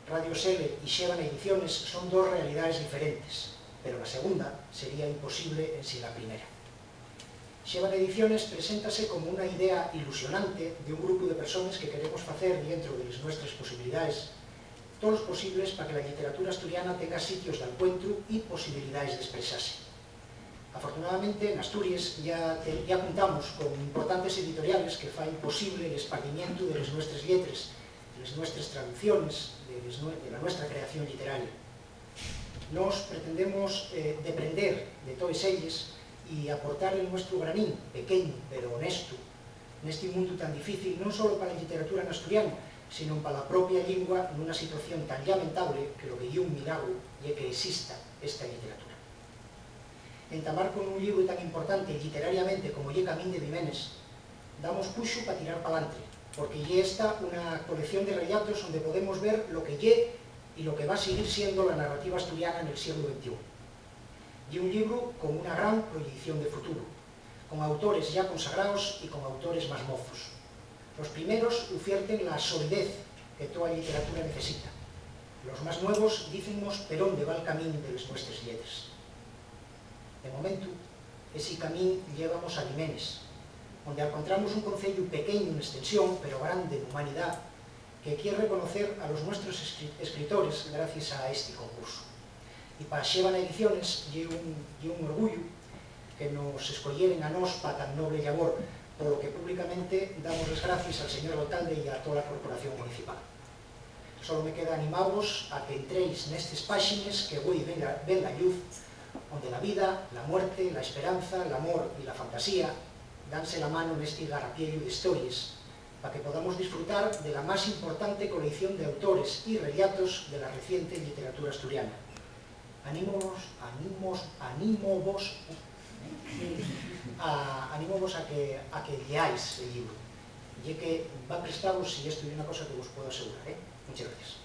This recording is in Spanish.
Radio Sele y Xévana Ediciones son dos realidades diferentes, pero la segunda sería imposible en si la primera. Xévana Ediciones preséntase como unha idea ilusionante de un grupo de persoas que queremos facer dentro de nuestras posibilidades todos os posibles para que la literatura asturiana tenga sitios de encuentro e posibilidades de expresarse. Afortunadamente, en Asturias ya contamos con importantes editoriales que fan posible el expandimiento de las nuestras letras, de las nuestras traducciones, de la nuestra creación literaria. Nos pretendemos depender de todas ellas y aportar el nuestro granín, pequeño pero honesto, neste mundo tan difícil, non só para a literatura en asturiano, sino para a propia lingua nunha situación tan lamentable que lo que é un milagro é que exista esta literatura. Entamar con un libro tan importante literariamente como é Camín de Vimenes, damos puxo para tirar para adelante, porque é esta unha colección de relatos onde podemos ver lo que é e lo que va a seguir siendo la narrativa asturiana en el siglo XXI. Y un libro con una gran proyección de futuro, con autores ya consagrados y con autores más mozos. Los primeros ufierten la solidez que toda literatura necesita. Los más nuevos dícennos per onde va el camín de las nuestras letras. De momento, ese camín llevamos a Vimenes, onde encontramos un concello pequeño en extensión, pero grande en humanidad, que quiere reconocer a los nuestros escritores gracias a este concurso. E para Xévana Ediciones é un orgullo que nos escolleren a nós para tan noble labor, polo que públicamente damos as gracias al señor alcalde e a toda a corporación municipal. Solo me queda animaros a que entréis nestes páxinas que hoy ven la luz, onde la vida, la muerte, la esperanza, el amor y la fantasía danse la mano neste garrapiello de historias, para que podamos disfrutar de la más importante colección de autores y relatos de la reciente literatura asturiana. Anímovos a que leáis el libro, y que va prestaros, y esto es una cosa que os puedo asegurar. Muchas gracias.